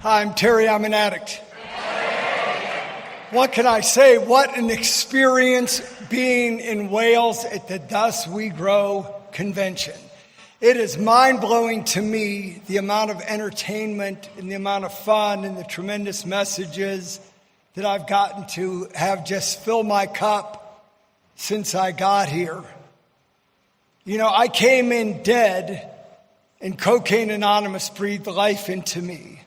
Hi, I'm Terry. I'm an addict. What can I say? What an experience being in Wales at the Thus We Grow convention. It is mind-blowing to me, the amount of entertainment and the amount of fun and the tremendous messages that I've gotten to have just fill my cup since I got here. You know, I came in dead, and Cocaine Anonymous breathed life into me.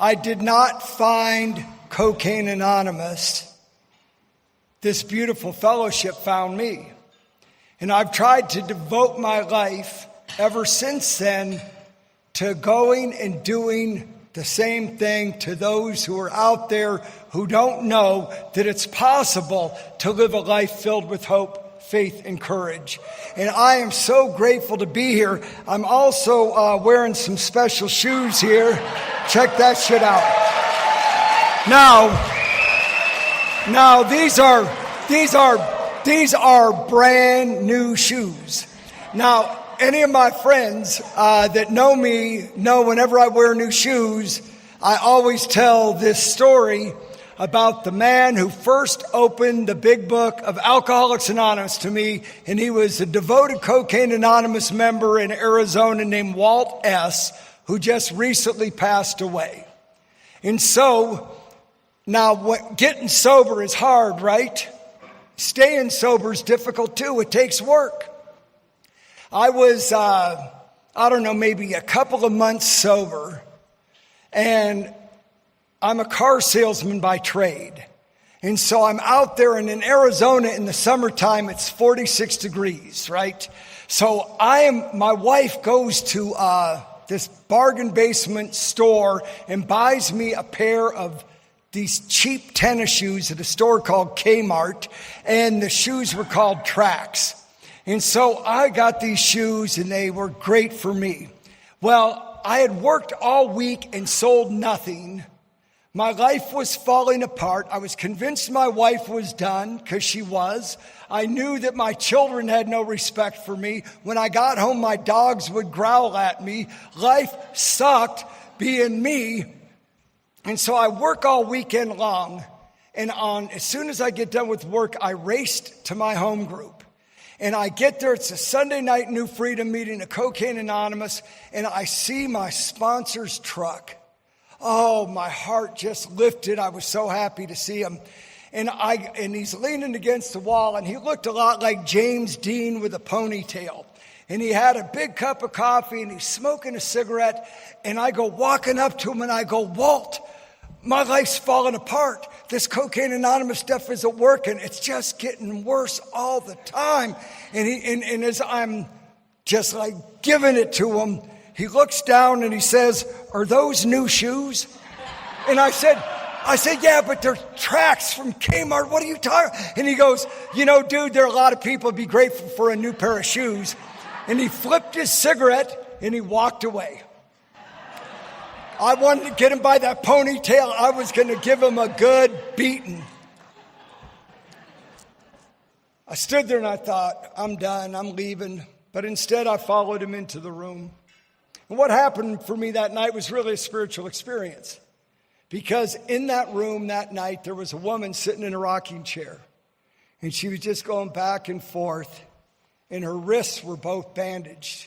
I did not find Cocaine Anonymous. This beautiful fellowship found me. And I've tried to devote my life ever since then to going and doing the same thing to those who are out there who don't know that it's possible to live a life filled with hope, faith, and courage. And I am so grateful to be here. I'm also wearing some special shoes here. Check that shit out. Now these are brand new shoes. Now, any of my friends that know me know whenever I wear new shoes, I always tell this story about the man who first opened the big book of Alcoholics Anonymous to me, and he was a devoted Cocaine Anonymous member in Arizona named Walt S., who just recently passed away. And so, now getting sober is hard, right? Staying sober is difficult too. It takes work. I was, maybe a couple of months sober, and I'm a car salesman by trade. And so I'm out there, and in Arizona in the summertime, it's 46 degrees, right? So my wife goes to this bargain basement store and buys me a pair of these cheap tennis shoes at a store called Kmart, and the shoes were called Tracks. And so I got these shoes, and they were great for me. Well, I had worked all week and sold nothing. My life was falling apart. I was convinced my wife was done, because she was. I knew that my children had no respect for me. When I got home, my dogs would growl at me. Life sucked being me. And so I work all weekend long. And as soon as I get done with work, I raced to my home group. And I get there, it's a Sunday night New Freedom meeting, a Cocaine Anonymous, and I see my sponsor's truck. Oh, my heart just lifted. I was so happy to see him. And he's leaning against the wall, and he looked a lot like James Dean with a ponytail. And he had a big cup of coffee, and he's smoking a cigarette. And I go walking up to him, and I go, Walt, my life's falling apart. This Cocaine Anonymous stuff isn't working. It's just getting worse all the time. And as I'm just like giving it to him, he looks down and he says, "Are those new shoes?" And I said, "Yeah, but they're Tracks from Kmart. What are you talking?" And he goes, "You know, dude, there are a lot of people be grateful for a new pair of shoes." And he flipped his cigarette and he walked away. I wanted to get him by that ponytail. I was going to give him a good beating. I stood there and I thought, I'm done, I'm leaving. But instead I followed him into the room. And what happened for me that night was really a spiritual experience. Because in that room that night, there was a woman sitting in a rocking chair. And she was just going back and forth. And her wrists were both bandaged.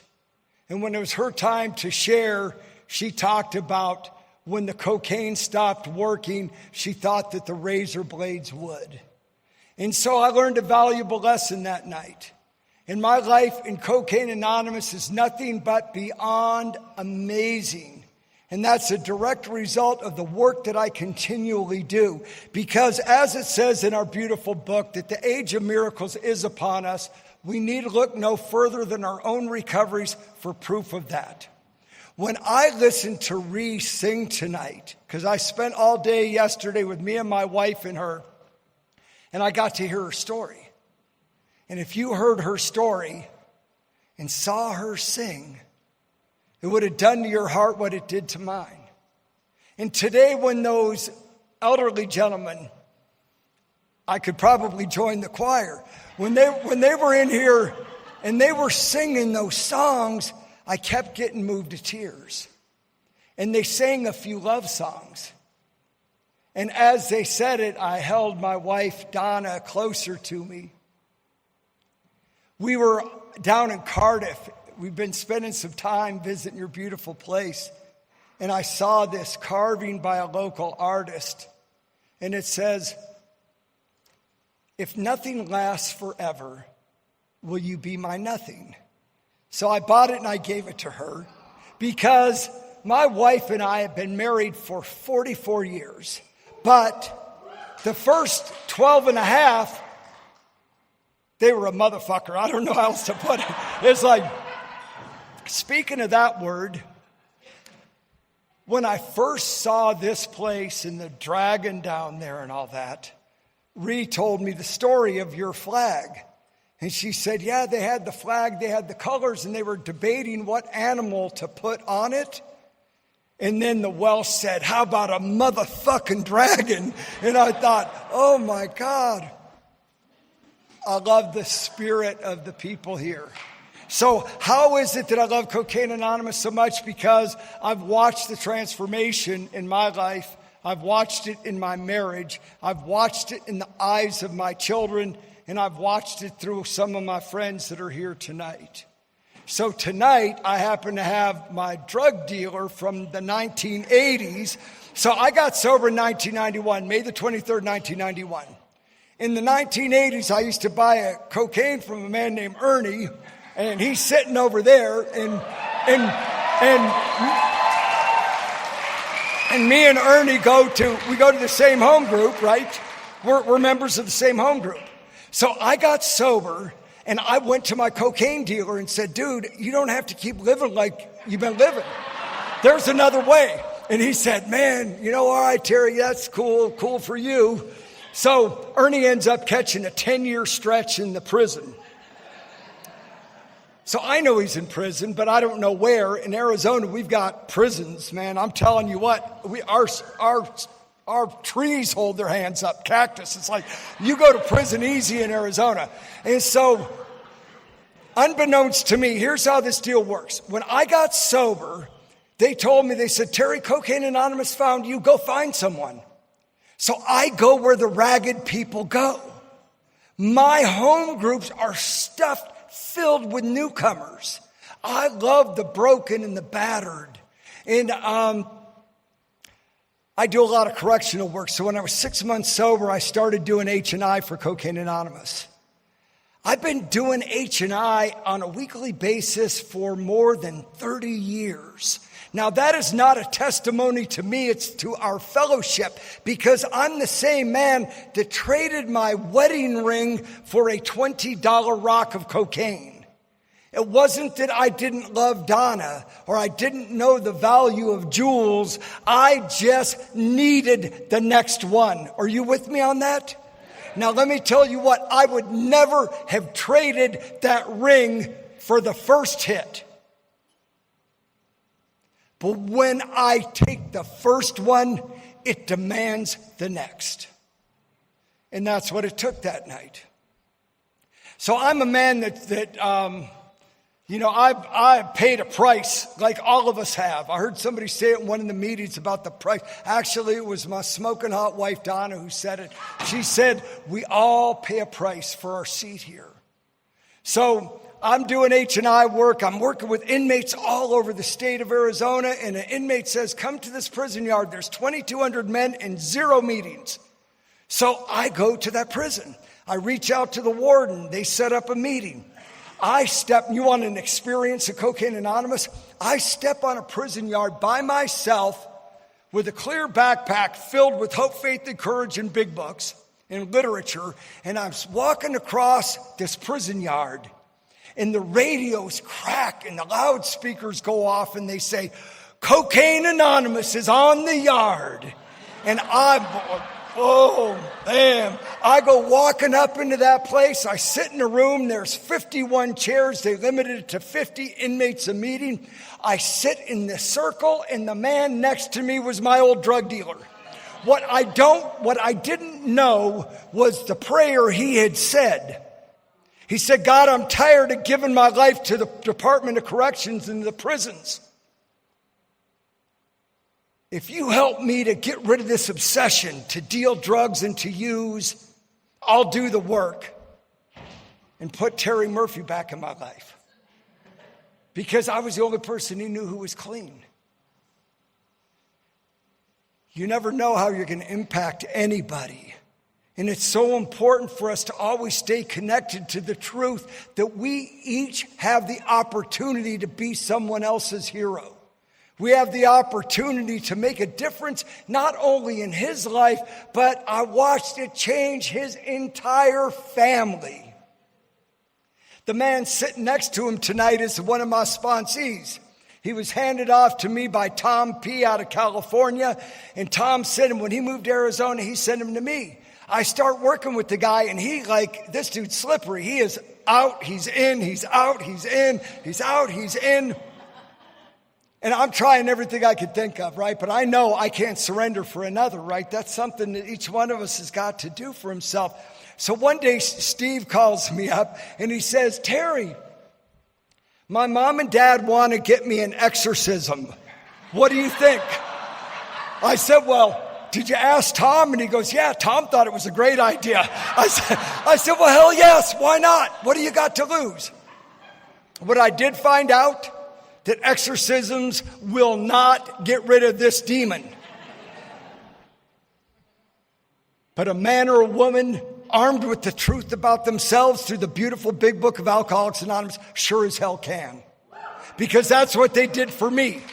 And when it was her time to share, she talked about when the cocaine stopped working, she thought that the razor blades would. And so I learned a valuable lesson that night. And my life in Cocaine Anonymous is nothing but beyond amazing. And that's a direct result of the work that I continually do. Because as it says in our beautiful book, that the age of miracles is upon us, we need to look no further than our own recoveries for proof of that. When I listened to Reese sing tonight, because I spent all day yesterday with me and my wife and her, and I got to hear her story. And if you heard her story and saw her sing, it would have done to your heart what it did to mine. And today, when those elderly gentlemen, I could probably join the choir, when they were in here and they were singing those songs, I kept getting moved to tears. and they sang a few love songs. And as they said it, I held my wife, Donna, closer to me. We were down in Cardiff. We've been spending some time visiting your beautiful place. And I saw this carving by a local artist. And it says, "If nothing lasts forever, will you be my nothing?" So I bought it and I gave it to her because my wife and I have been married for 44 years. But the first 12 and a half, they were a motherfucker. I don't know how else to put it. It's like, speaking of that word, when I first saw this place and the dragon down there and all that, Ree told me the story of your flag. And she said, yeah, they had the flag, they had the colors, and they were debating what animal to put on it. And then the Welsh said, how about a motherfucking dragon? And I thought, oh my God. I love the spirit of the people here. So how is it that I love Cocaine Anonymous so much? Because I've watched the transformation in my life. I've watched it in my marriage. I've watched it in the eyes of my children. And I've watched it through some of my friends that are here tonight. So tonight, I happen to have my drug dealer from the 1980s. So I got sober in 1991, May the 23rd, 1991. In the 1980s, I used to buy a cocaine from a man named Ernie. And he's sitting over there, and me and Ernie go to the same home group, right? We're members of the same home group. So I got sober, and I went to my cocaine dealer and said, dude, you don't have to keep living like you've been living. There's another way. And he said, man, all right, Terry, that's cool for you. So Ernie ends up catching a 10-year stretch in the prison. So I know he's in prison, but I don't know where. In Arizona, we've got prisons, man. I'm telling you what, our trees hold their hands up, cactus. It's like you go to prison easy in Arizona. And so, unbeknownst to me, here's how this deal works. When I got sober, they told me, they said, Terry, Cocaine Anonymous found you, go find someone. So I go where the ragged people go. My home groups are stuffed, filled with newcomers. I love the broken and the battered. And I do a lot of correctional work. So when I was 6 months sober, I started doing H&I for Cocaine Anonymous. I've been doing H&I on a weekly basis for more than 30 years. Now, that is not a testimony to me, it's to our fellowship, because I'm the same man that traded my wedding ring for a $20 rock of cocaine. It wasn't that I didn't love Donna or I didn't know the value of jewels. I just needed the next one. Are you with me on that? Now, let me tell you what, I would never have traded that ring for the first hit. But when I take the first one, it demands the next. And that's what it took that night. So I'm a man I've paid a price like all of us have. I heard somebody say it in one of the meetings about the price. Actually, it was my smoking hot wife, Donna, who said it. She said, we all pay a price for our seat here. So I'm doing H&I work. I'm working with inmates all over the state of Arizona. And an inmate says, come to this prison yard. There's 2,200 men and 0 meetings. So I go to that prison. I reach out to the warden. They set up a meeting. You want an experience of Cocaine Anonymous? I step on a prison yard by myself with a clear backpack filled with hope, faith, and courage and big books and literature. And I'm walking across this prison yard. And the radios crack and the loudspeakers go off and they say, Cocaine Anonymous is on the yard. And oh, man. I go walking up into that place. I sit in a room. There's 51 chairs. They limited it to 50 inmates a meeting. I sit in this circle, and the man next to me was my old drug dealer. What I didn't know was the prayer he had said. He said, God, I'm tired of giving my life to the Department of Corrections and the prisons. if you help me to get rid of this obsession to deal drugs and to use, I'll do the work and put Terry Murphy back in my life. Because I was the only person he knew who was clean. You never know how you're going to impact anybody. And it's so important for us to always stay connected to the truth that we each have the opportunity to be someone else's hero. We have the opportunity to make a difference, not only in his life, but I watched it change his entire family. The man sitting next to him tonight is one of my sponsees. He was handed off to me by Tom P. out of California. And Tom sent him, when he moved to Arizona, he sent him to me. I start working with the guy, and this dude's slippery. He is out, he's in, he's out, he's in, he's out, he's in. And I'm trying everything I could think of, right? But I know I can't surrender for another, right? That's something that each one of us has got to do for himself. So one day, Steve calls me up, and he says, Terry, my mom and dad want to get me an exorcism. What do you think? I said, well, did you ask Tom? And he goes, yeah, Tom thought it was a great idea. I said, well, hell yes, why not? What do you got to lose? What I did find out, that exorcisms will not get rid of this demon. But a man or a woman armed with the truth about themselves through the beautiful big book of Alcoholics Anonymous sure as hell can. Because that's what they did for me.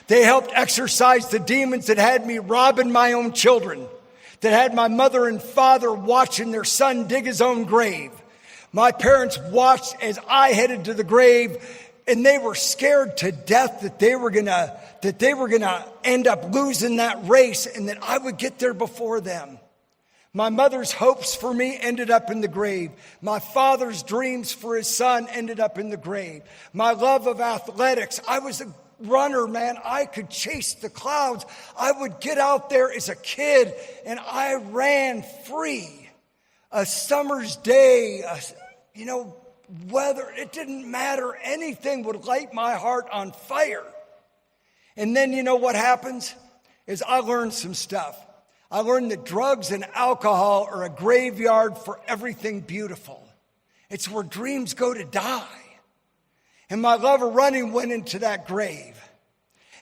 They helped exorcise the demons that had me robbing my own children, that had my mother and father watching their son dig his own grave. My parents watched as I headed to the grave, and they were scared to death that they were gonna end up losing that race and that I would get there before them. My mother's hopes for me ended up in the grave. My father's dreams for his son ended up in the grave. My love of athletics, I was a runner, man. I could chase the clouds. I would get out there as a kid and I ran free. A summer's day, weather, it didn't matter. Anything would light my heart on fire. And then you know what happens? Is I learned some stuff. I learned that drugs and alcohol are a graveyard for everything beautiful. It's where dreams go to die. And my love of running went into that grave.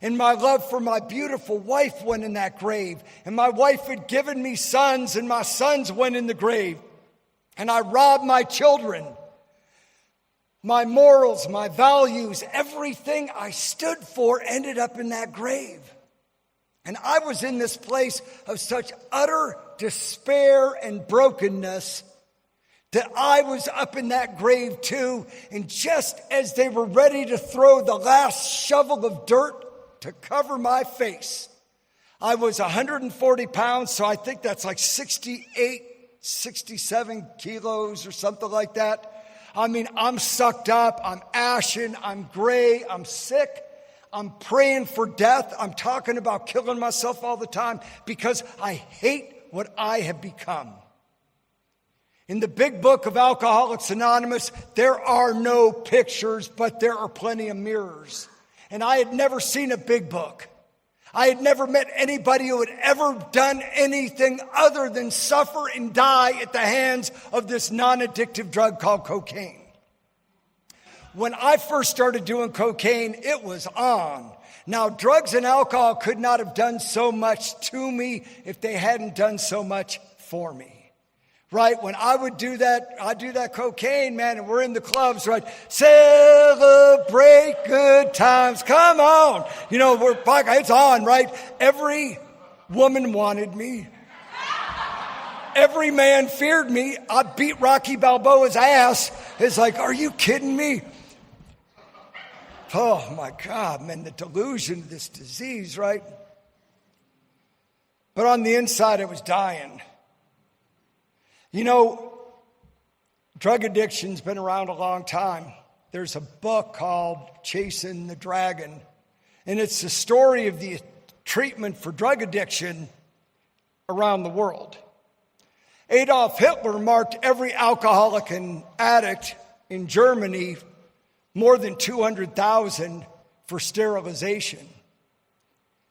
And my love for my beautiful wife went in that grave. And my wife had given me sons, and my sons went in the grave. And I robbed my children. My morals, my values, everything I stood for ended up in that grave. And I was in this place of such utter despair and brokenness that I was up in that grave too. And just as they were ready to throw the last shovel of dirt to cover my face, I was 140 pounds, so I think that's like 68, 67 kilos or something like that. I mean, I'm sucked up, I'm ashen, I'm gray, I'm sick. I'm praying for death. I'm talking about killing myself all the time because I hate what I have become. In the big book of Alcoholics Anonymous, there are no pictures, but there are plenty of mirrors. And I had never seen a big book. I had never met anybody who had ever done anything other than suffer and die at the hands of this non-addictive drug called cocaine. When I first started doing cocaine, it was on. Now, drugs and alcohol could not have done so much to me if they hadn't done so much for me. Right? When I would do that, I'd do that cocaine, man, and we're in the clubs, right? Celebrate good times. Come on. It's on, right? Every woman wanted me. Every man feared me. I beat Rocky Balboa's ass. It's like, are you kidding me? Oh, my God, man, the delusion of this disease, right? But on the inside, I was dying. Drug addiction's been around a long time. There's a book called Chasing the Dragon, and it's the story of the treatment for drug addiction around the world. Adolf Hitler marked every alcoholic and addict in Germany more than 200,000 for sterilization.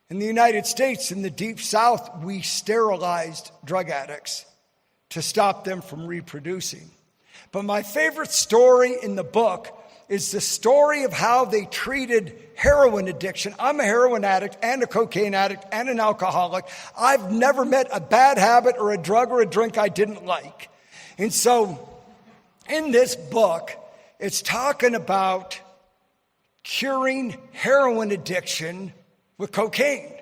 In the United States, in the Deep South, we sterilized drug addicts to stop them from reproducing. But my favorite story in the book is the story of how they treated heroin addiction. I'm a heroin addict and a cocaine addict and an alcoholic. I've never met a bad habit or a drug or a drink I didn't like. And so in this book, it's talking about curing heroin addiction with cocaine.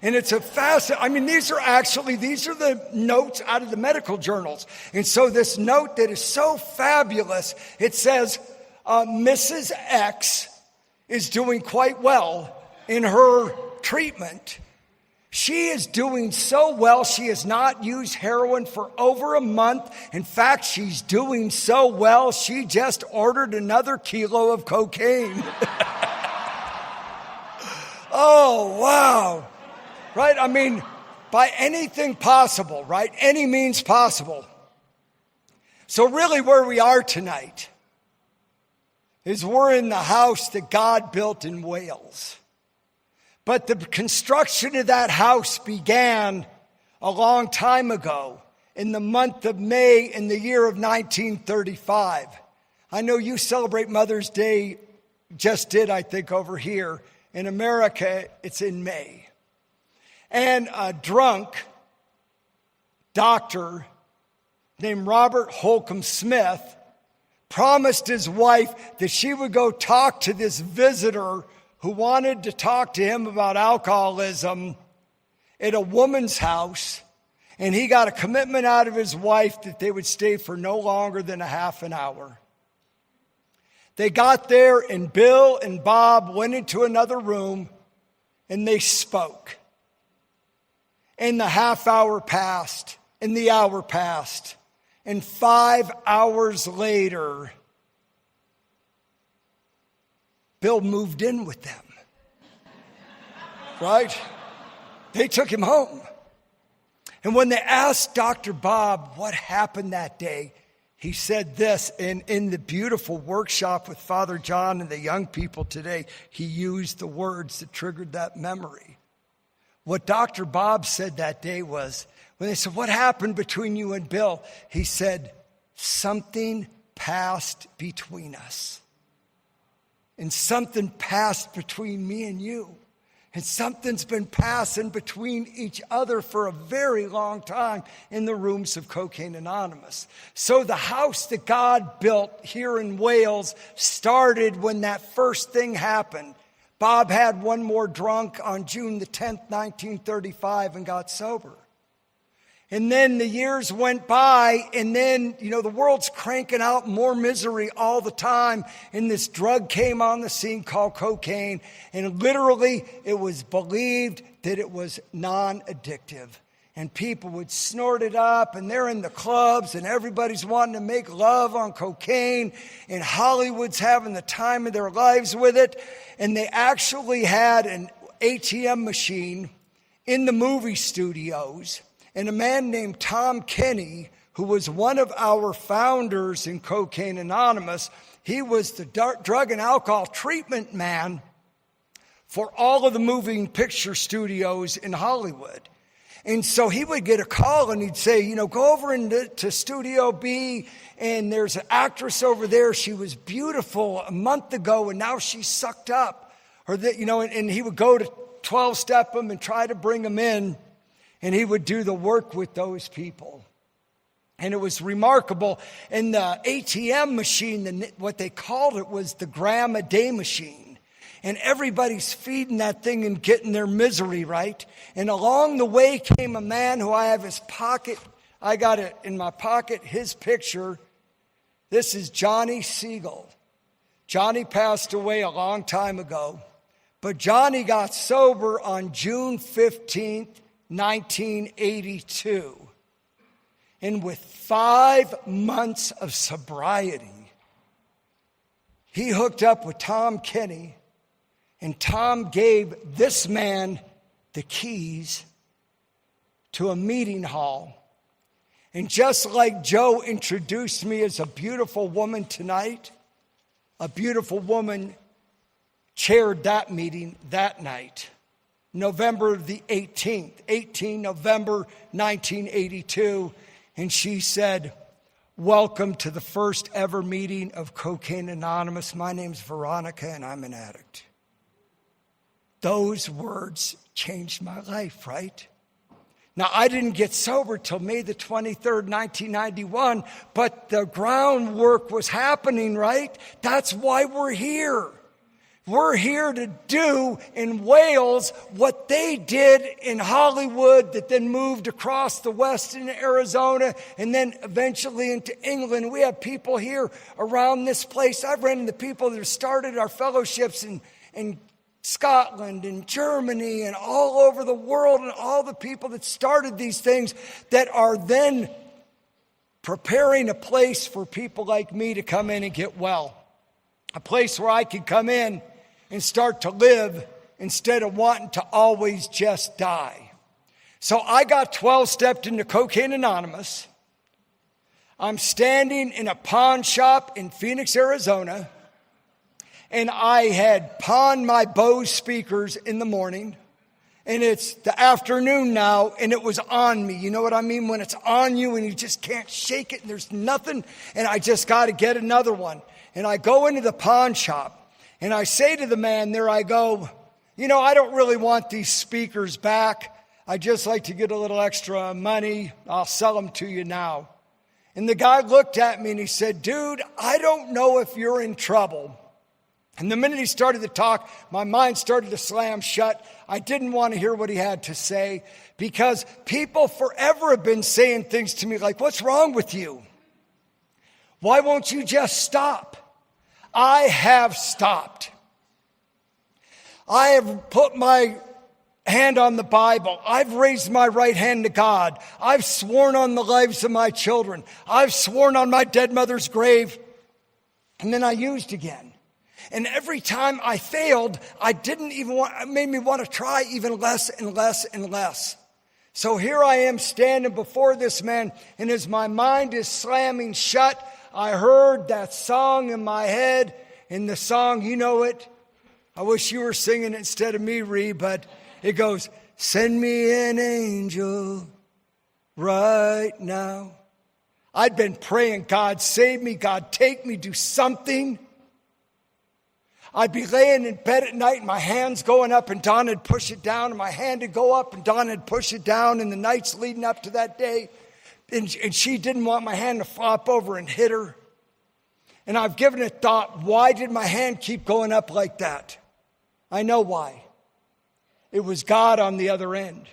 And it's a these are the notes out of the medical journals. And so this note that is so fabulous, it says, Mrs. X is doing quite well in her treatment. She is doing so well, she has not used heroin for over a month. In fact, she's doing so well, she just ordered another kilo of cocaine. Oh, wow. Right? I mean, by anything possible, right? Any means possible. So really where we are tonight is we're in the house that God built in Wales. But the construction of that house began a long time ago in the month of May in the year of 1935. I know you celebrate Mother's Day, just did, I think, over here. In America, it's in May. And a drunk doctor named Robert Holcomb Smith promised his wife that she would go talk to this visitor who wanted to talk to him about alcoholism at a woman's house. And he got a commitment out of his wife that they would stay for no longer than a half an hour. They got there, and Bill and Bob went into another room, and they spoke. And the half hour passed, and the hour passed. And 5 hours later, Bill moved in with them. Right? They took him home. And when they asked Dr. Bob what happened that day, he said this, and in the beautiful workshop with Father John and the young people today, he used the words that triggered that memory. What Dr. Bob said that day was, when they said, what happened between you and Bill? He said, something passed between us. And something passed between me and you. And something's been passing between each other for a very long time in the rooms of Cocaine Anonymous. So the house that God built here in Wales started when that first thing happened. Bob had one more drunk on June the 10th, 1935, and got sober. And then the years went by, and then, the world's cranking out more misery all the time. And this drug came on the scene called cocaine. And literally, it was believed that it was non-addictive. And people would snort it up, and they're in the clubs, and everybody's wanting to make love on cocaine. And Hollywood's having the time of their lives with it. And they actually had an ATM machine in the movie studios. And a man named Tom Kenny, who was one of our founders in Cocaine Anonymous, he was the drug and alcohol treatment man for all of the moving picture studios in Hollywood. And so he would get a call and he'd say, go over into Studio B, and there's an actress over there. She was beautiful a month ago, and now she's sucked up. And he would go to 12-step them and try to bring them in. And he would do the work with those people. And it was remarkable. And the ATM machine, what they called it was the gram a day machine. And everybody's feeding that thing and getting their misery, right? And along the way came a man who I have his pocket. I got it in my pocket, his picture. This is Johnny Siegel. Johnny passed away a long time ago. But Johnny got sober on June 15th, 1982. And with 5 months of sobriety, he hooked up with Tom Kenny, and Tom gave this man the keys to a meeting hall. And just like Joe introduced me as a beautiful woman tonight, a beautiful woman chaired that meeting that night. November the 18th, November 1982. And she said, "Welcome to the first ever meeting of Cocaine Anonymous. My name's Veronica and I'm an addict." Those words changed my life, right? Now, I didn't get sober till May the 23rd, 1991, but the groundwork was happening, right? That's why we're here. We're here to do in Wales what they did in Hollywood, that then moved across the West into Arizona and then eventually into England. We have people here around this place. I've ran into people that have started our fellowships in Scotland and Germany and all over the world, and all the people that started these things that are then preparing a place for people like me to come in and get well. A place where I can come in and start to live instead of wanting to always just die. So I got 12-stepped into Cocaine Anonymous. I'm standing in a pawn shop in Phoenix, Arizona. And I had pawned my Bose speakers in the morning. And it's the afternoon now, and it was on me. You know what I mean? When it's on you and you just can't shake it and there's nothing. And I just got to get another one. And I go into the pawn shop. And I say to the man there, I go, "You know, I don't really want these speakers back. I just like to get a little extra money. I'll sell them to you now." And the guy looked at me and he said, "Dude, I don't know if you're in trouble." And the minute he started to talk, my mind started to slam shut. I didn't want to hear what he had to say, because people forever have been saying things to me like, "What's wrong with you? Why won't you just stop?" I have stopped. I have put my hand on the Bible. I've raised my right hand to God. I've sworn on the lives of my children. I've sworn on my dead mother's grave. And then I used again. And every time I failed, it made me want to try even less and less and less. So here I am standing before this man, and as my mind is slamming shut, I heard that song in my head, and the song, you know it. I wish you were singing it instead of me, Ree, but it goes, "Send me an angel right now." I'd been praying, "God, save me. God, take me. Do something." I'd be laying in bed at night and my hand's going up and Dawn would push it down, and my hand would go up and Dawn would push it down in the nights leading up to that day. And she didn't want my hand to flop over and hit her. And I've given it thought, why did my hand keep going up like that? I know why. It was God on the other end.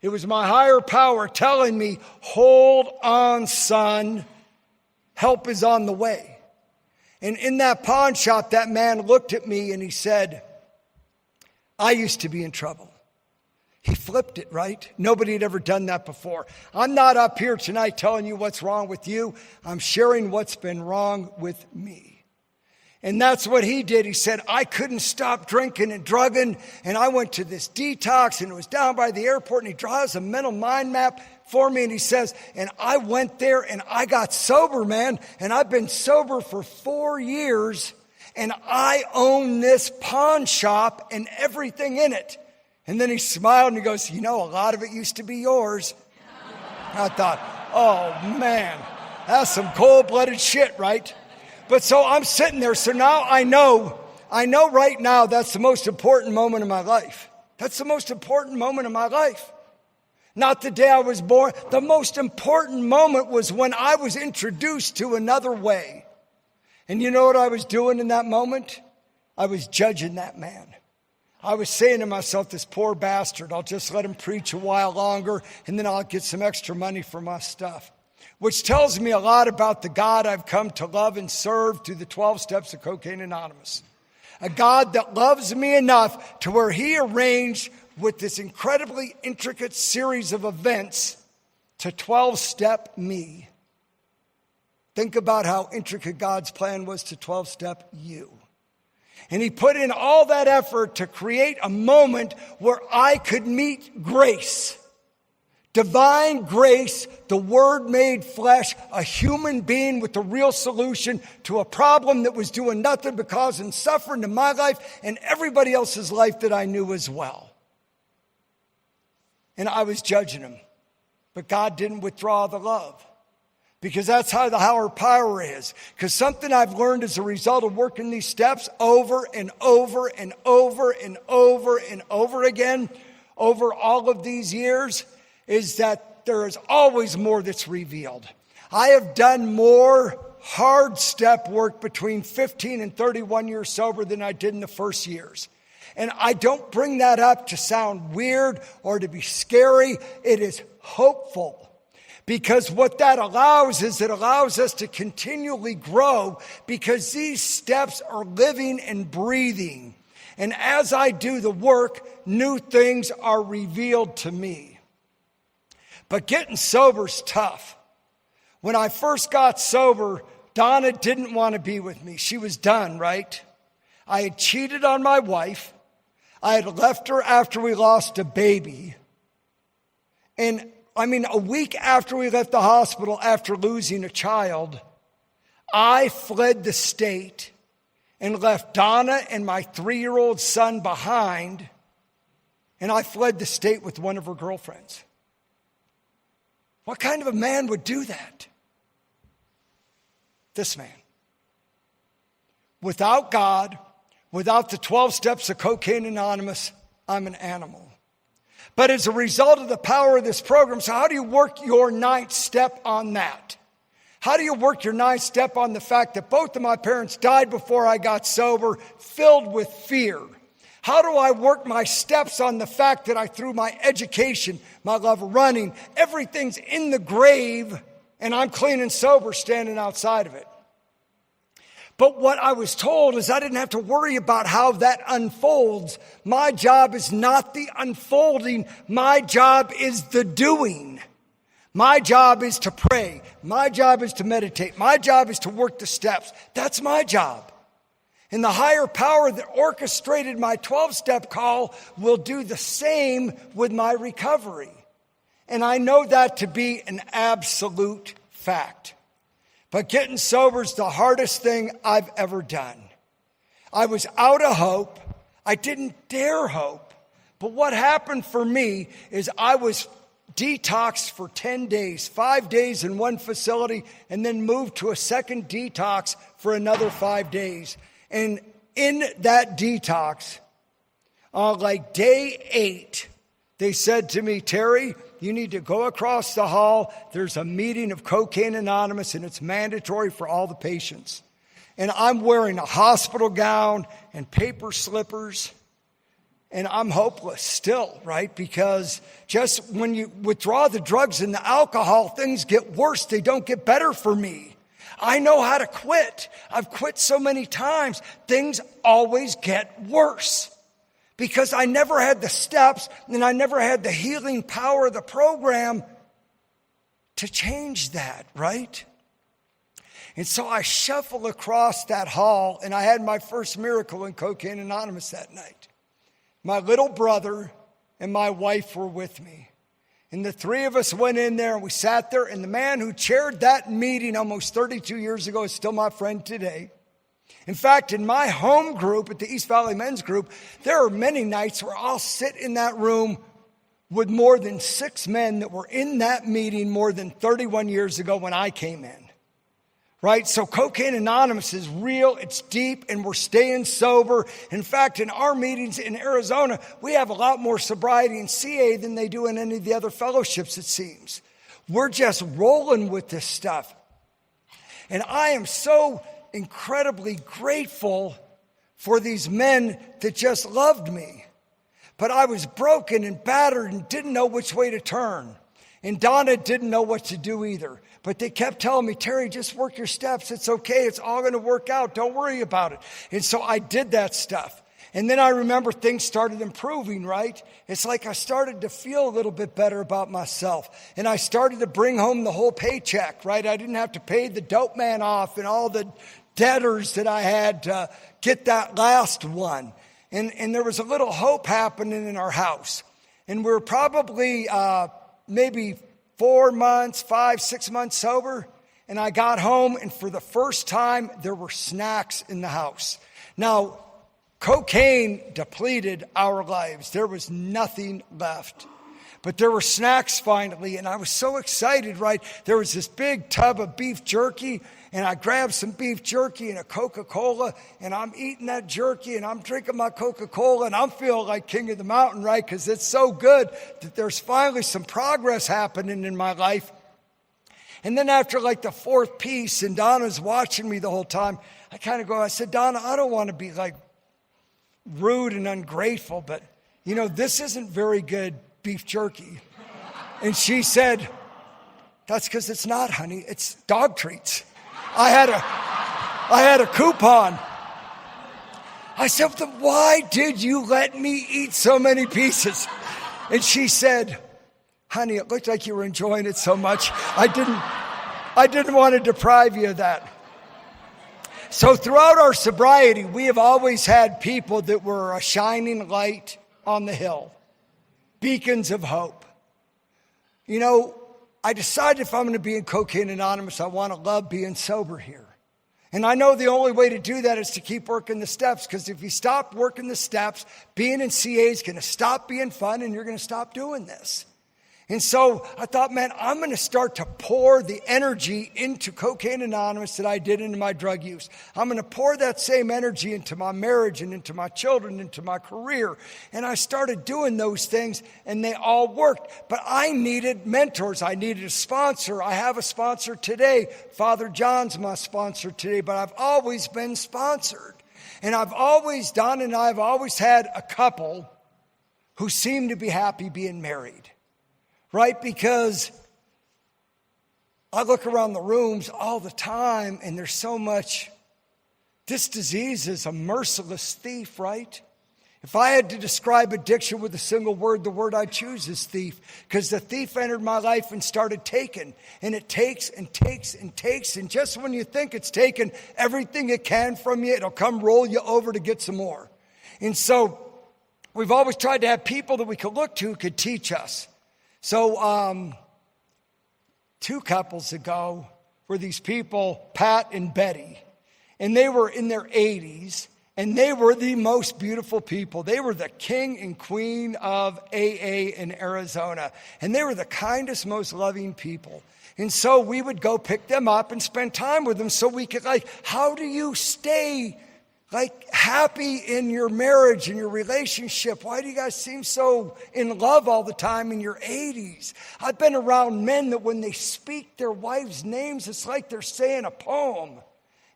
It was my higher power telling me, "Hold on, son. Help is on the way." And in that pawn shop, that man looked at me and he said, "I used to be in trouble." He flipped it, right? Nobody had ever done that before. I'm not up here tonight telling you what's wrong with you. I'm sharing what's been wrong with me. And that's what he did. He said, "I couldn't stop drinking and drugging, and I went to this detox, and it was down by the airport," and he draws a mental mind map for me, and he says, "And I went there and I got sober, man, and I've been sober for 4 years, and I own this pawn shop and everything in it." And then he smiled and he goes, "You know, a lot of it used to be yours." I thought, oh man, that's some cold-blooded shit, right? But so I'm sitting there, so now I know right now that's the most important moment of my life. That's the most important moment of my life. Not the day I was born. The most important moment was when I was introduced to another way. And you know what I was doing in that moment? I was judging that man. I was saying to myself, "This poor bastard, I'll just let him preach a while longer, and then I'll get some extra money for my stuff." Which tells me a lot about the God I've come to love and serve through the 12 steps of Cocaine Anonymous. A God that loves me enough to where he arranged with this incredibly intricate series of events to 12-step me. Think about how intricate God's plan was to 12-step you. And he put in all that effort to create a moment where I could meet grace. Divine grace, the Word made flesh, a human being with the real solution to a problem that was doing nothing but causing suffering in my life and everybody else's life that I knew as well. and I was judging them. But God didn't withdraw the love. Because that's how the higher power is. Because something I've learned as a result of working these steps over and over and over and over and over again, over all of these years, is that there is always more that's revealed. I have done more hard step work between 15 and 31 years sober than I did in the first years. And I don't bring that up to sound weird or to be scary. It is hopeful. Because what that allows is it allows us to continually grow, because these steps are living and breathing. And as I do the work, new things are revealed to me. But getting sober is tough. When I first got sober, Donna didn't want to be with me. She was done, right? I had cheated on my wife. I had left her after we lost a baby. And a week after we left the hospital after losing a child, I fled the state and left Donna and my 3-year-old son behind, and I fled the state with one of her girlfriends. What kind of a man would do that? This man. Without God, without the 12 steps of Cocaine Anonymous, I'm an animal. But as a result of the power of this program, so how do you work your 9th step on that? How do you work your 9th step on the fact that both of my parents died before I got sober, filled with fear? How do I work my steps on the fact that I threw my education, my love of running, everything's in the grave, and I'm clean and sober standing outside of it? But what I was told is I didn't have to worry about how that unfolds. My job is not the unfolding. My job is the doing. My job is to pray. My job is to meditate. My job is to work the steps. That's my job. And the higher power that orchestrated my 12-step call will do the same with my recovery. And I know that to be an absolute fact. But getting sober is the hardest thing I've ever done. I was out of hope. I didn't dare hope. But what happened for me is I was detoxed for 10 days, 5 days in one facility, and then moved to a second detox for another 5 days. And in that detox, on day 8, they said to me, Terry, you need to go across the hall. There's a meeting of Cocaine Anonymous, and it's mandatory for all the patients. And I'm wearing a hospital gown and paper slippers, and I'm hopeless still, right? Because just when you withdraw the drugs and the alcohol, things get worse. They don't get better for me. I know how to quit. I've quit so many times. Things always get worse. Because I never had the steps and I never had the healing power of the program to change that, right? And so I shuffle across that hall, and I had my first miracle in Cocaine Anonymous that night. My little brother and my wife were with me. And the three of us went in there and we sat there, and the man who chaired that meeting almost 32 years ago is still my friend today. In fact, in my home group at the East Valley Men's Group, there are many nights where I'll sit in that room with more than 6 men that were in that meeting more than 31 years ago when I came in. Right? So Cocaine Anonymous is real, it's deep, and we're staying sober. In fact, in our meetings in Arizona, we have a lot more sobriety in CA than they do in any of the other fellowships, it seems. We're just rolling with this stuff. And I am so incredibly grateful for these men that just loved me. But I was broken and battered and didn't know which way to turn. And Donna didn't know what to do either. But they kept telling me, Terry, just work your steps. It's okay. It's all going to work out. Don't worry about it. And so I did that stuff. And then I remember things started improving, right? It's like I started to feel a little bit better about myself. And I started to bring home the whole paycheck, right? I didn't have to pay the dope man off and all the debtors that I had to get that last one. And there was a little hope happening in our house. And we were probably maybe 4 months, 5, 6 months sober. And I got home, and for the first time, there were snacks in the house. Now, cocaine depleted our lives. There was nothing left. But there were snacks finally, and I was so excited, right? There was this big tub of beef jerky, and I grabbed some beef jerky and a Coca-Cola, and I'm eating that jerky, and I'm drinking my Coca-Cola, and I'm feeling like king of the mountain, right? Because it's so good that there's finally some progress happening in my life. And then after like the fourth piece, and Donna's watching me the whole time, I said, Donna, I don't want to be like rude and ungrateful, but this isn't very good beef jerky. And she said, that's because it's not, honey. It's dog treats. I had a coupon. I said, then why did you let me eat so many pieces? And she said, honey, it looked like you were enjoying it so much. I didn't want to deprive you of that. So throughout our sobriety, we have always had people that were a shining light on the hill. Beacons of hope. I decided if I'm going to be in Cocaine Anonymous, I want to love being sober here. And I know the only way to do that is to keep working the steps, because if you stop working the steps, being in CA is going to stop being fun and you're going to stop doing this. And so I thought, man, I'm going to start to pour the energy into Cocaine Anonymous that I did into my drug use. I'm going to pour that same energy into my marriage and into my children, into my career. And I started doing those things, and they all worked. But I needed mentors. I needed a sponsor. I have a sponsor today. Father John's my sponsor today, but I've always been sponsored. And Don and I have always had a couple who seem to be happy being married. Right? Because I look around the rooms all the time, and there's so much. This disease is a merciless thief, right? If I had to describe addiction with a single word, the word I'd choose is thief. Because the thief entered my life and started taking. And it takes and takes and takes. And just when you think it's taken everything it can from you, it'll come roll you over to get some more. And so we've always tried to have people that we could look to who could teach us. So 2 couples ago were these people, Pat and Betty, and they were in their 80s, and they were the most beautiful people. They were the king and queen of AA in Arizona, and they were the kindest, most loving people. And so we would go pick them up and spend time with them so we could, how do you stay happy in your marriage and your relationship? Why do you guys seem so in love all the time in your 80s? I've been around men that when they speak their wives' names, it's like they're saying a poem.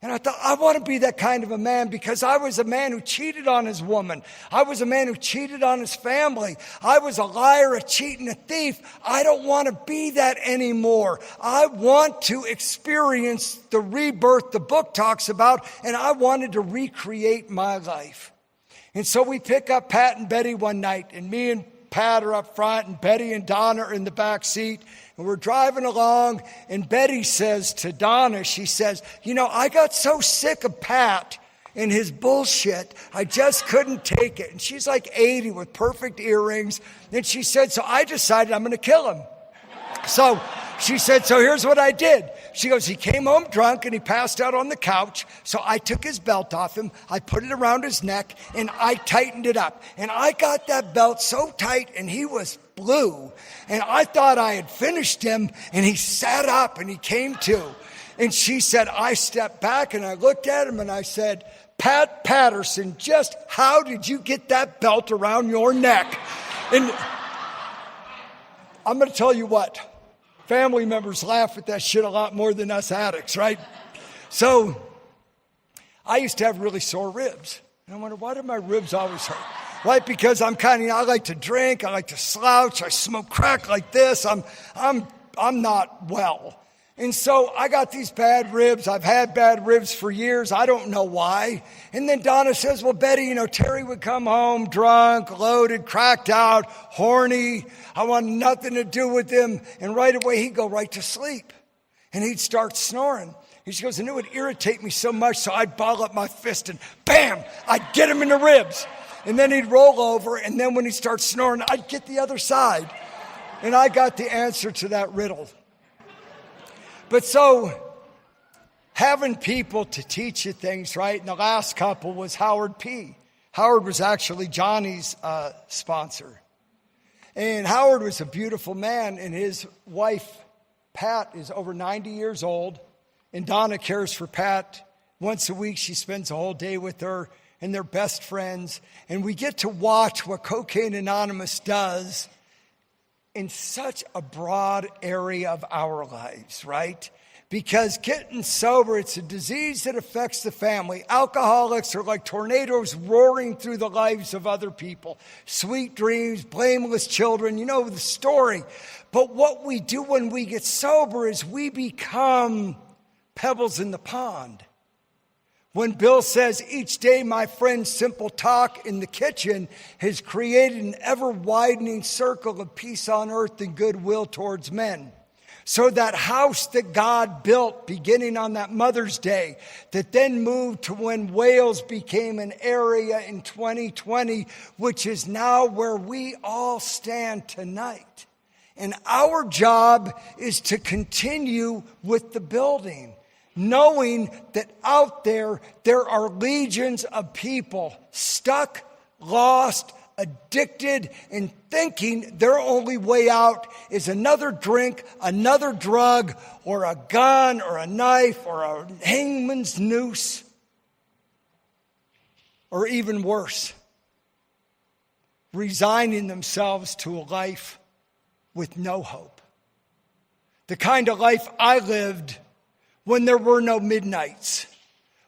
And I thought, I want to be that kind of a man, because I was a man who cheated on his woman. I was a man who cheated on his family. I was a liar, a cheat, and a thief. I don't want to be that anymore. I want to experience the rebirth the book talks about, and I wanted to recreate my life. And so we pick up Pat and Betty one night, and me and Pat are up front, and Betty and Donna are in the back seat. And we're driving along, and Betty says to Donna, she says, I got so sick of Pat and his bullshit, I just couldn't take it. And she's like 80 with perfect earrings. And she said, so I decided I'm going to kill him. So she said, so here's what I did. She goes, he came home drunk and he passed out on the couch. So I took his belt off him. I put it around his neck and I tightened it up. And I got that belt so tight and he was blue. And I thought I had finished him, and he sat up and he came to. And she said, I stepped back and I looked at him and I said, Pat Patterson, just how did you get that belt around your neck? And I'm going to tell you what, family members laugh at that shit a lot more than us addicts, right? So I used to have really sore ribs. And I wonder, why do my ribs always hurt? Right? Because I like to drink, I like to slouch, I smoke crack like this. I'm not well. And so I got these bad ribs. I've had bad ribs for years. I don't know why. And then Donna says, well, Betty, Terry would come home drunk, loaded, cracked out, horny. I want nothing to do with him. And right away, he'd go right to sleep. And he'd start snoring. And she goes, and it would irritate me so much, so I'd ball up my fist and bam, I'd get him in the ribs. And then he'd roll over, and then when he starts snoring, I'd get the other side. And I got the answer to that riddle. But so, having people to teach you things, right? And the last couple was Howard P. Howard was actually Johnny's sponsor. And Howard was a beautiful man, and his wife, Pat, is over 90 years old. And Donna cares for Pat. Once a week, she spends a whole day with her, and they're best friends. And we get to watch what Cocaine Anonymous does in such a broad area of our lives, right? Because getting sober, it's a disease that affects the family. Alcoholics are like tornadoes roaring through the lives of other people. Sweet dreams, blameless children, you know the story. But what we do when we get sober is we become pebbles in the pond. When Bill says, each day my friend's simple talk in the kitchen has created an ever-widening circle of peace on earth and goodwill towards men. So that house that God built beginning on that Mother's Day, that then moved to when Wales became an area in 2020, which is now where we all stand tonight. And our job is to continue with the building, knowing that out there are legions of people stuck, lost, addicted, and thinking their only way out is another drink, another drug, or a gun, or a knife, or a hangman's noose, or even worse, resigning themselves to a life with no hope. The kind of life I lived when there were no midnights,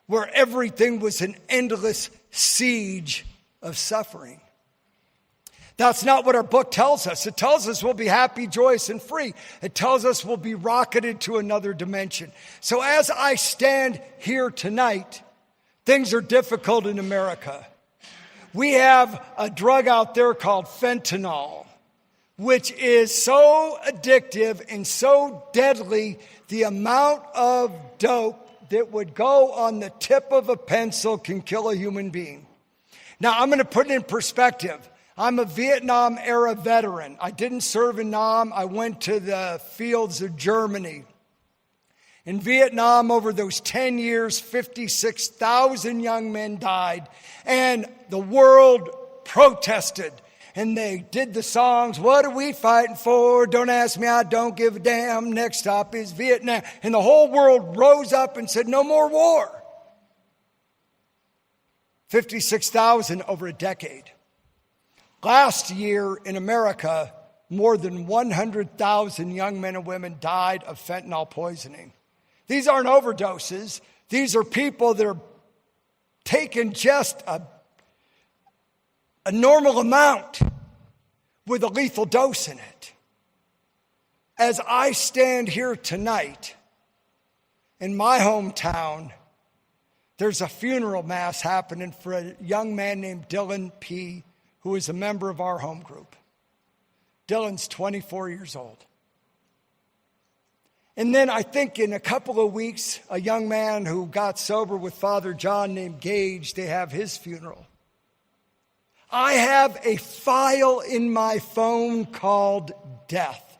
where everything was an endless siege of suffering. That's not what our book tells us. It tells us we'll be happy, joyous, and free. It tells us we'll be rocketed to another dimension. So as I stand here tonight, things are difficult in America. We have a drug out there called fentanyl, which is so addictive and so deadly, the amount of dope that would go on the tip of a pencil can kill a human being. Now, I'm going to put it in perspective. I'm a Vietnam-era veteran. I didn't serve in Nam. I went to the fields of Germany. In Vietnam, over those 10 years, 56,000 young men died. And the world protested. And they did the songs, what are we fighting for? Don't ask me, I don't give a damn. Next stop is Vietnam. And the whole world rose up and said, no more war. 56,000 over a decade. Last year in America, more than 100,000 young men and women died of fentanyl poisoning. These aren't overdoses. These are people that are taking just a normal amount with a lethal dose in it. As I stand here tonight in my hometown, there's a funeral mass happening for a young man named Dylan P., who is a member of our home group. Dylan's 24 years old. And then I think in a couple of weeks, a young man who got sober with Father John named Gage, they have his funeral. I have a file in my phone called Death.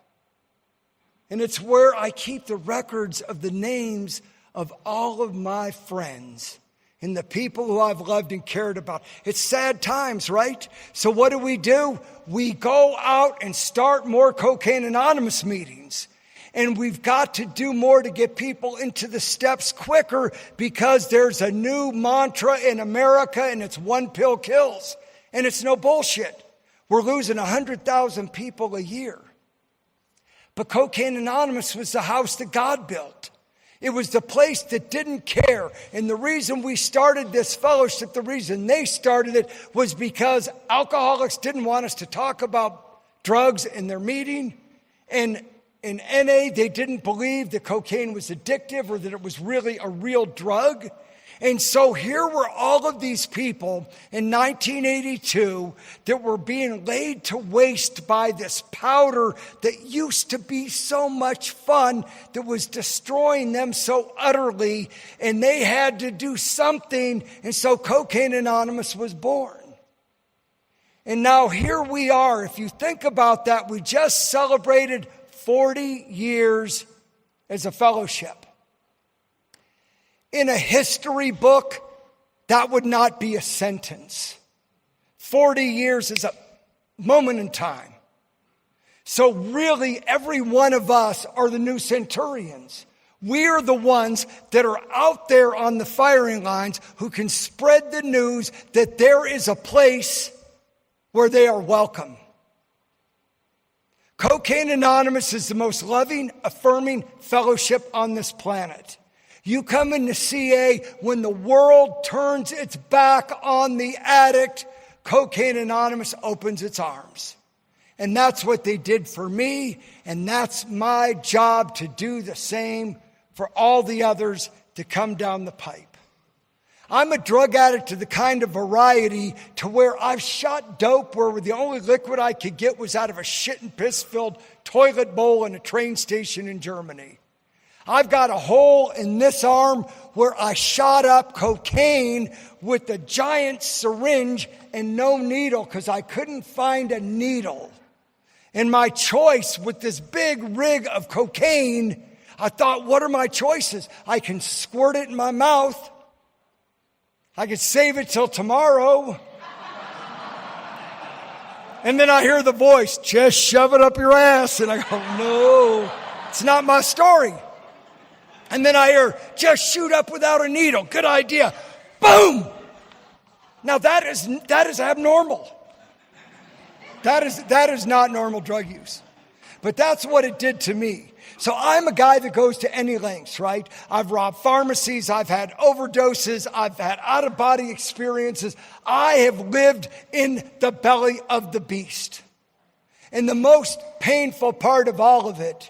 And it's where I keep the records of the names of all of my friends and the people who I've loved and cared about. It's sad times, right? So what do? We go out and start more Cocaine Anonymous meetings. And we've got to do more to get people into the steps quicker, because there's a new mantra in America, and it's one pill kills. And it's no bullshit. We're losing 100,000 people a year. But Cocaine Anonymous was the house that God built. It was the place that didn't care. And the reason we started this fellowship, the reason they started it, was because alcoholics didn't want us to talk about drugs in their meeting. And in NA, they didn't believe that cocaine was addictive or that it was really a real drug. And so here were all of these people in 1982 that were being laid to waste by this powder that used to be so much fun, that was destroying them so utterly, and they had to do something, and so Cocaine Anonymous was born. And now here we are. If you think about that, we just celebrated 40 years as a fellowship. In a history book, that would not be a sentence. 40 years is a moment in time. So really, every one of us are the new centurions. We are the ones that are out there on the firing lines who can spread the news that there is a place where they are welcome. Cocaine Anonymous is the most loving, affirming fellowship on this planet. You come into CA when the world turns its back on the addict, Cocaine Anonymous opens its arms. And that's what they did for me, and that's my job to do the same for all the others to come down the pipe. I'm a drug addict to the kind of variety to where I've shot dope where the only liquid I could get was out of a shit and piss filled toilet bowl in a train station in Germany. I've got a hole in this arm where I shot up cocaine with a giant syringe and no needle because I couldn't find a needle. And my choice with this big rig of cocaine, I thought, what are my choices? I can squirt it in my mouth. I could save it till tomorrow. And then I hear the voice, just shove it up your ass. And I go, no, it's not my story. And then I hear, just shoot up without a needle. Good idea. Boom! Now that is abnormal. That is not normal drug use. But that's what it did to me. So I'm a guy that goes to any lengths, right? I've robbed pharmacies. I've had overdoses. I've had out-of-body experiences. I have lived in the belly of the beast. And the most painful part of all of it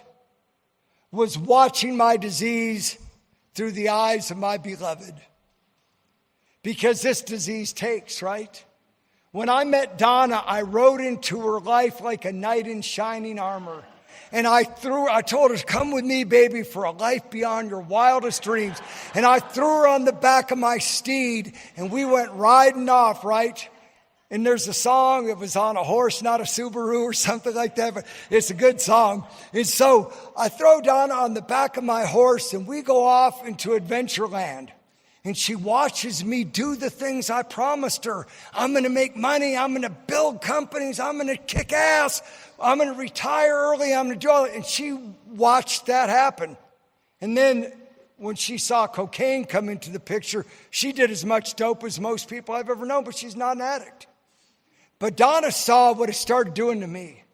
was watching my disease through the eyes of my beloved. Because this disease takes, right? When I met Donna, I rode into her life like a knight in shining armor. And I told her, come with me, baby, for a life beyond your wildest dreams. And I threw her on the back of my steed, and we went riding off, right? And there's a song that was on a horse, not a Subaru or something like that, but it's a good song. And so I throw Donna on the back of my horse, and we go off into Adventureland. And she watches me do the things I promised her. I'm going to make money. I'm going to build companies. I'm going to kick ass. I'm going to retire early. I'm going to do all that. And she watched that happen. And then when she saw cocaine come into the picture, she did as much dope as most people I've ever known, but she's not an addict. But Donna saw what it started doing to me.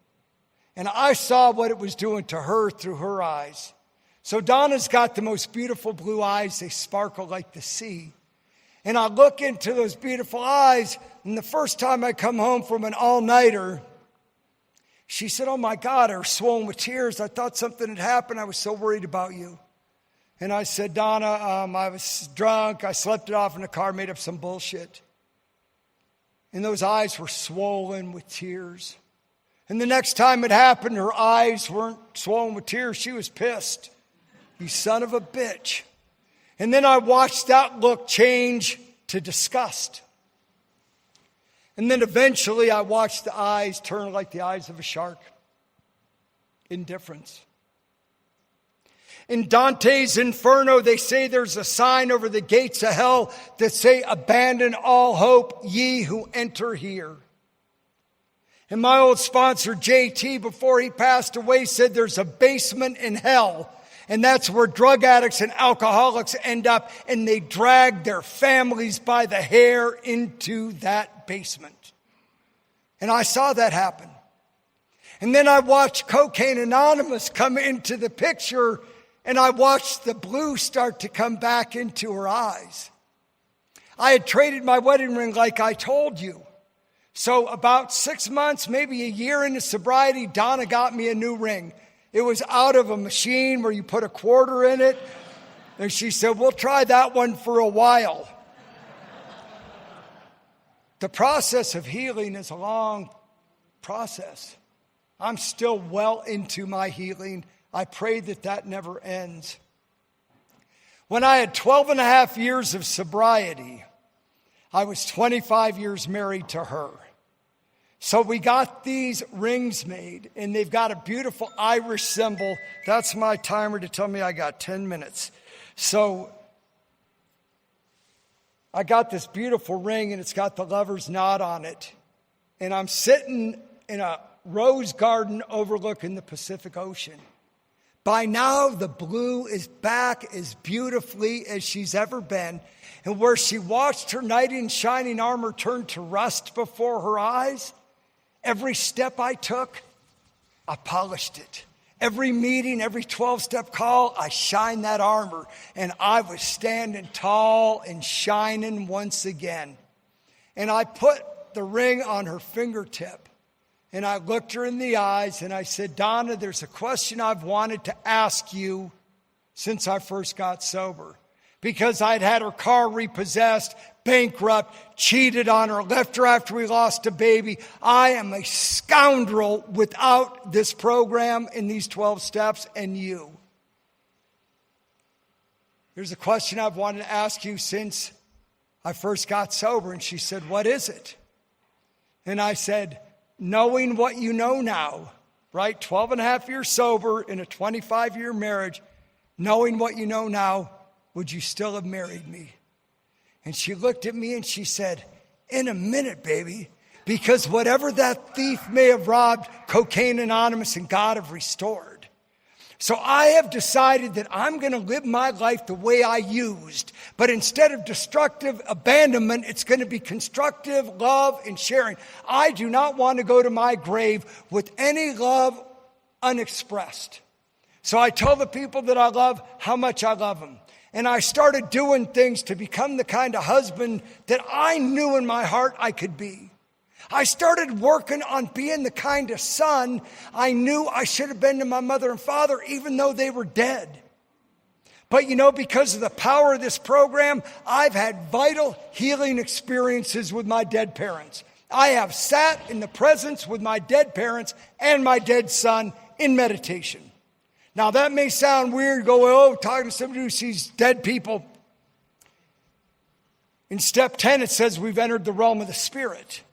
And I saw what it was doing to her through her eyes. So Donna's got the most beautiful blue eyes. They sparkle like the sea. And I look into those beautiful eyes, and the first time I come home from an all-nighter, she said, oh my God, I was swollen with tears. I thought something had happened. I was so worried about you. And I said, Donna, I was drunk. I slept it off in the car, made up some bullshit. And those eyes were swollen with tears. And the next time it happened, her eyes weren't swollen with tears. She was pissed. You son of a bitch. And then I watched that look change to disgust. And then eventually I watched the eyes turn like the eyes of a shark. Indifference. In Dante's Inferno, they say there's a sign over the gates of hell that say, abandon all hope, ye who enter here. And my old sponsor, JT, before he passed away, said there's a basement in hell. And that's where drug addicts and alcoholics end up, and they drag their families by the hair into that basement. And I saw that happen. And then I watched Cocaine Anonymous come into the picture, and I watched the blue start to come back into her eyes. I had traded my wedding ring like I told you. So about 6 months, maybe a year into sobriety, Donna got me a new ring. It was out of a machine where you put a quarter in it. And she said, we'll try that one for a while. The process of healing is a long process. I'm still well into my healing. I pray that that never ends. When I had 12 and a half years of sobriety, I was 25 years married to her. So we got these rings made, and they've got a beautiful Irish symbol. That's my timer to tell me I got 10 minutes. So I got this beautiful ring, and it's got the lover's knot on it. And I'm sitting in a rose garden overlooking the Pacific Ocean. By now, the blue is back as beautifully as she's ever been. And where she watched her knight in shining armor turn to rust before her eyes, every step I took, I polished it. Every meeting, every 12-step call, I shined that armor. And I was standing tall and shining once again. And I put the ring on her fingertip. And I looked her in the eyes and I said, Donna, there's a question I've wanted to ask you since I first got sober. Because I'd had her car repossessed, bankrupt, cheated on her, left her after we lost a baby. I am a scoundrel without this program and these 12 steps and you. There's a question I've wanted to ask you since I first got sober. And she said, what is it? And I said, knowing what you know now, right? 12 and a half years sober in a 25-year marriage, knowing what you know now, would you still have married me? And she looked at me and she said, in a minute, baby, because whatever that thief may have robbed, Cocaine Anonymous and God have restored. So I have decided that I'm going to live my life the way I used. But instead of destructive abandonment, it's going to be constructive love and sharing. I do not want to go to my grave with any love unexpressed. So I tell the people that I love how much I love them. And I started doing things to become the kind of husband that I knew in my heart I could be. I started working on being the kind of son I knew I should have been to my mother and father, even though they were dead. But you know, because of the power of this program, I've had vital healing experiences with my dead parents. I have sat in the presence with my dead parents and my dead son in meditation. Now, that may sound weird, talking to somebody who sees dead people. In step 10, it says we've entered the realm of the spirit.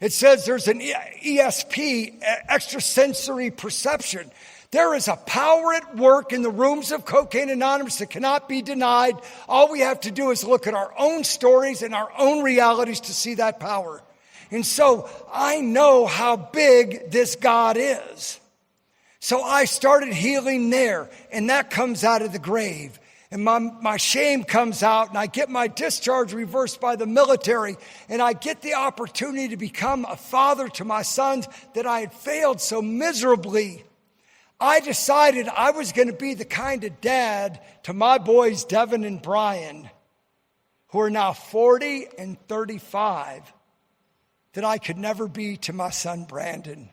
It says there's an ESP, extrasensory perception. There is a power at work in the rooms of Cocaine Anonymous that cannot be denied. All we have to do is look at our own stories and our own realities to see that power. And so I know how big this God is. So I started healing there, and that comes out of the grave. And my shame comes out, and I get my discharge reversed by the military, and I get the opportunity to become a father to my sons that I had failed so miserably. I decided I was going to be the kind of dad to my boys, Devin and Brian, who are now 40 and 35, that I could never be to my son, Brandon,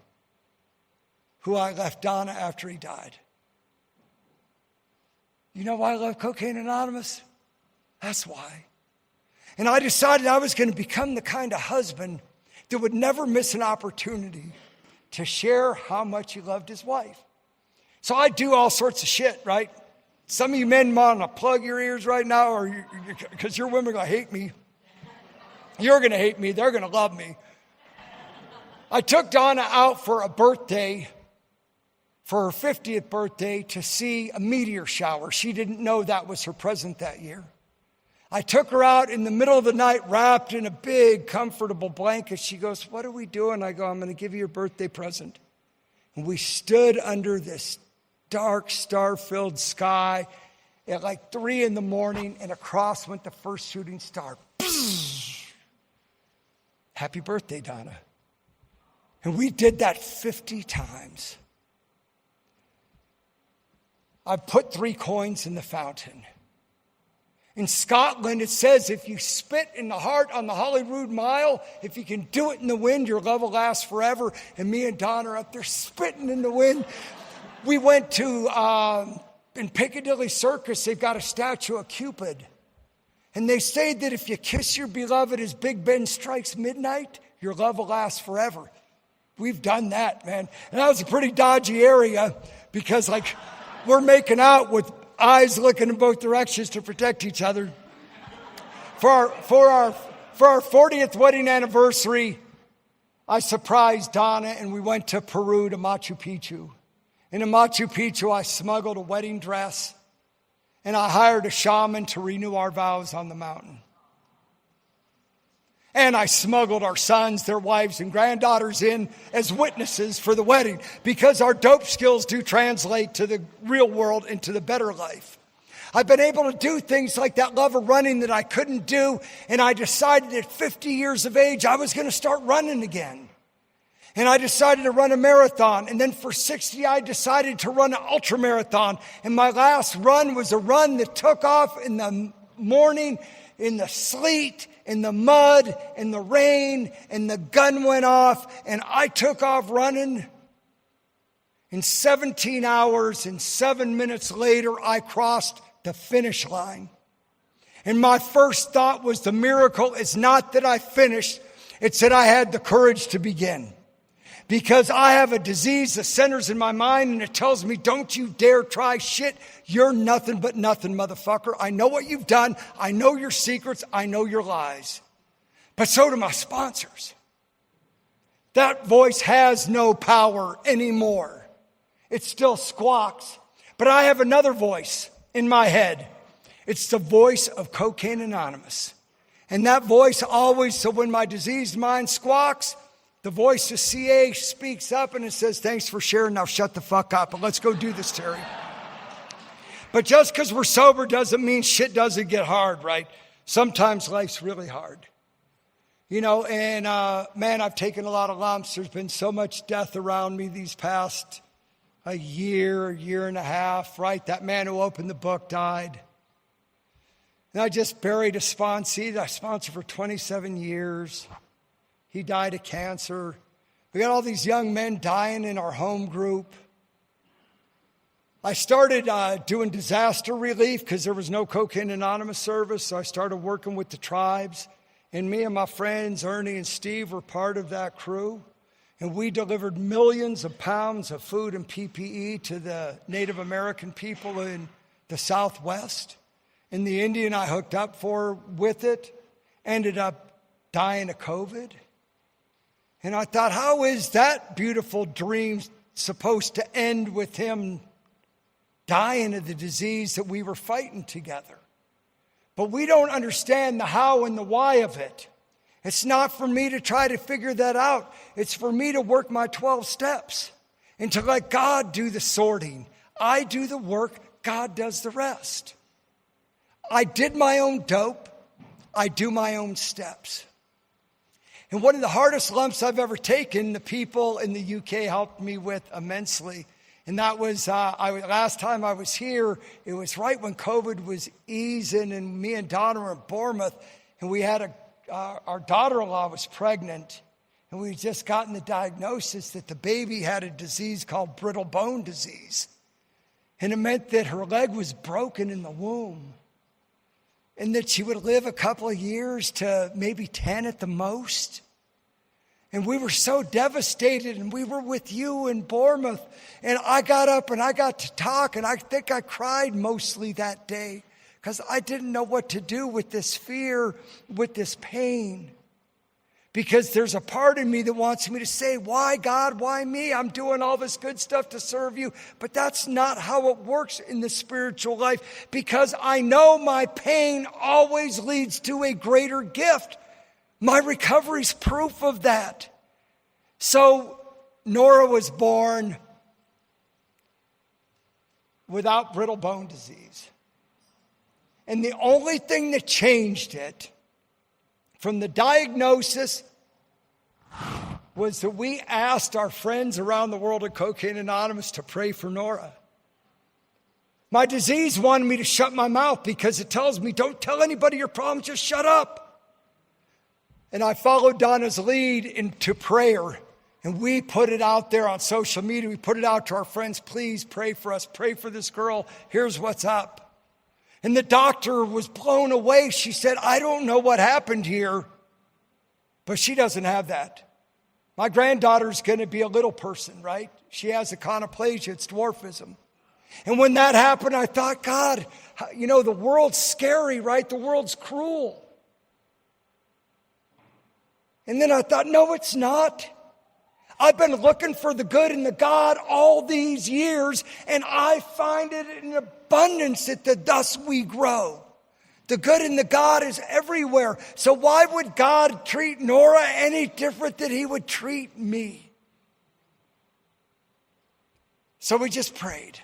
who I left Donna after he died. You know why I love Cocaine Anonymous? That's why. And I decided I was going to become the kind of husband that would never miss an opportunity to share how much he loved his wife. So I do all sorts of shit, right? Some of you men want to plug your ears right now, or because your women are going to hate me. You're going to hate me. They're going to love me. I took Donna out for a birthday, for her 50th birthday, to see a meteor shower. She didn't know that was her present that year. I took her out in the middle of the night, wrapped in a big, comfortable blanket. She goes, "What are we doing?" I go, "I'm going to give you your birthday present." And we stood under this dark, star-filled sky at like 3 a.m, and across went the first shooting star. Happy birthday, Donna. And we did that 50 times. I've put 3 coins in the fountain. In Scotland, it says if you spit in the heart on the Holyrood Mile, if you can do it in the wind, your love will last forever. And me and Don are up there spitting in the wind. We went to, in Piccadilly Circus, they've got a statue of Cupid. And they say that if you kiss your beloved as Big Ben strikes midnight, your love will last forever. We've done that, man. And that was a pretty dodgy area because, like, we're making out with eyes looking in both directions to protect each other. For our 40th wedding anniversary, I surprised Donna and we went to Peru, to Machu Picchu. And in Machu Picchu, I smuggled a wedding dress and I hired a shaman to renew our vows on the mountain. And I smuggled our sons, their wives, and granddaughters in as witnesses for the wedding because our dope skills do translate to the real world and to the better life. I've been able to do things like that love of running that I couldn't do, and I decided at 50 years of age I was going to start running again. And I decided to run a marathon, and then for 60 I decided to run an ultra marathon. And my last run was a run that took off in the morning, in the sleet, in the mud, in the rain, and the gun went off, and I took off running. In 17 hours and 7 minutes later, I crossed the finish line. And my first thought was the miracle is not that I finished, it's that I had the courage to begin. Because I have a disease that centers in my mind and it tells me, don't you dare try shit. You're nothing but nothing, motherfucker. I know what you've done. I know your secrets. I know your lies. But so do my sponsors. That voice has no power anymore. It still squawks. But I have another voice in my head. It's the voice of Cocaine Anonymous. And that voice always, so when my diseased mind squawks, the voice of CA speaks up and it says, thanks for sharing. Now shut the fuck up and let's go do this, Terry. But just because we're sober doesn't mean shit doesn't get hard, right? Sometimes life's really hard. You know, and man, I've taken a lot of lumps. There's been so much death around me these past a year and a half, right? That man who opened the book died. And I just buried a sponsee that I sponsored for 27 years. He died of cancer. We got all these young men dying in our home group. I started doing disaster relief because there was no Cocaine Anonymous service. So I started working with the tribes. And me and my friends, Ernie and Steve, were part of that crew. And we delivered millions of pounds of food and PPE to the Native American people in the Southwest. And the Indian I hooked up for with it ended up dying of COVID. And I thought, how is that beautiful dream supposed to end with him dying of the disease that we were fighting together? But we don't understand the how and the why of it. It's not for me to try to figure that out. It's for me to work my 12 steps and to let God do the sorting. I do the work, God does the rest. I did my own dope. I do my own steps. And one of the hardest lumps I've ever taken, the people in the UK helped me with immensely. And that was, last time I was here, it was right when COVID was easing, and me and Donna were in Bournemouth, and we had our daughter-in-law was pregnant, and we had just gotten the diagnosis that the baby had a disease called brittle bone disease. And it meant that her leg was broken in the womb, and that she would live a couple of years to maybe 10 at the most. And we were so devastated, and we were with you in Bournemouth. And I got up and I got to talk, and I think I cried mostly that day because I didn't know what to do with this fear, with this pain. Because there's a part of me that wants me to say, why God, why me? I'm doing all this good stuff to serve you. But that's not how it works in the spiritual life, because I know my pain always leads to a greater gift. My recovery's proof of that. So Nora was born without brittle bone disease. And the only thing that changed it from the diagnosis was that we asked our friends around the world at Cocaine Anonymous to pray for Nora. My disease wanted me to shut my mouth because it tells me, don't tell anybody your problems, just shut up. And I followed Donna's lead into prayer. And we put it out there on social media. We put it out to our friends. Please pray for us. Pray for this girl. Here's what's up. And the doctor was blown away. She said, I don't know what happened here, but she doesn't have that. My granddaughter's going to be a little person, right? She has achondroplasia. It's dwarfism. And when that happened, I thought, God, you know, the world's scary, right? The world's cruel. And then I thought, no, it's not. I've been looking for the good in the God all these years, and I find it in abundance that thus we grow. The good in the God is everywhere. So why would God treat Nora any different than he would treat me? So we just prayed.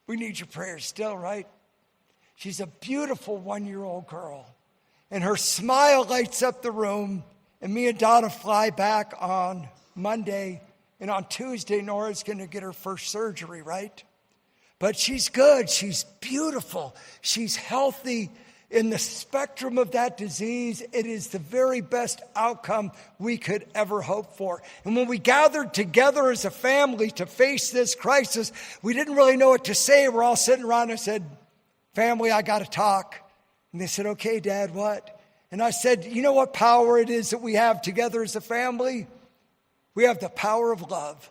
We need your prayers still, right? She's a beautiful 1-year-old girl. And her smile lights up the room. And me and Donna fly back on Monday. And on Tuesday, Nora's going to get her first surgery, right? But she's good. She's beautiful. She's healthy. In the spectrum of that disease, it is the very best outcome we could ever hope for. And when we gathered together as a family to face this crisis, we didn't really know what to say. We're all sitting around and said, family, I got to talk. And they said, okay, Dad, what? And I said, you know what power it is that we have together as a family? We have the power of love.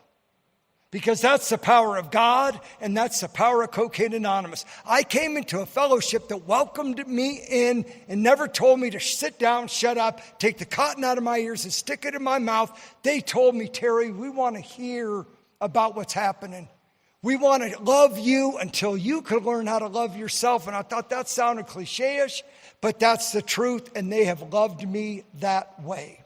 Because that's the power of God, and that's the power of Cocaine Anonymous. I came into a fellowship that welcomed me in and never told me to sit down, shut up, take the cotton out of my ears and stick it in my mouth. They told me, Terry, we want to hear about what's happening. We want to love you until you can learn how to love yourself. And I thought that sounded cliche-ish, but that's the truth, and they have loved me that way.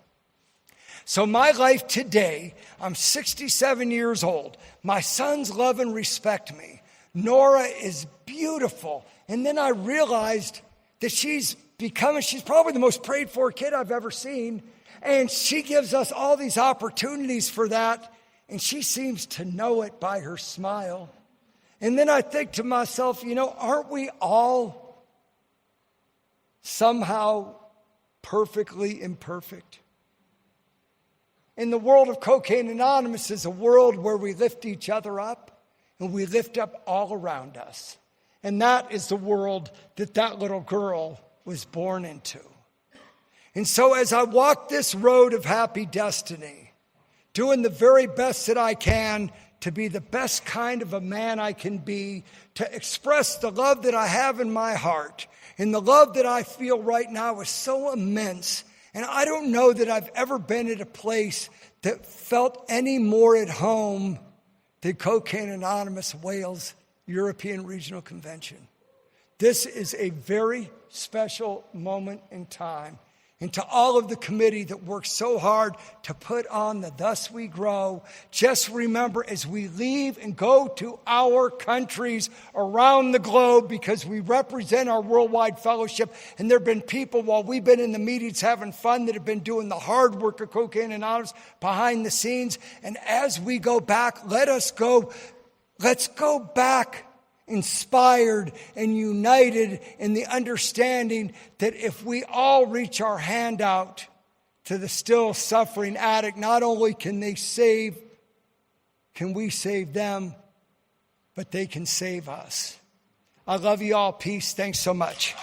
So my life today, I'm 67 years old. My sons love and respect me. Nora is beautiful. And then I realized that she's probably the most prayed for kid I've ever seen. And she gives us all these opportunities for that. And she seems to know it by her smile. And then I think to myself, aren't we all somehow perfectly imperfect? And the world of Cocaine Anonymous is a world where we lift each other up and we lift up all around us. And that is the world that little girl was born into. And so as I walk this road of happy destiny, doing the very best that I can to be the best kind of a man I can be, to express the love that I have in my heart, and the love that I feel right now is so immense. And I don't know that I've ever been at a place that felt any more at home than Cocaine Anonymous Wales European Regional Convention. This is a very special moment in time. And to all of the committee that worked so hard to put on the Thus We Grow, just remember as we leave and go to our countries around the globe, because we represent our worldwide fellowship, and there have been people while we've been in the meetings having fun that have been doing the hard work of Cocaine Anonymous behind the scenes. And as we go back, let's go back inspired and united in the understanding that if we all reach our hand out to the still suffering addict, not only can we save them, but they can save us. I love you all. Peace. Thanks so much.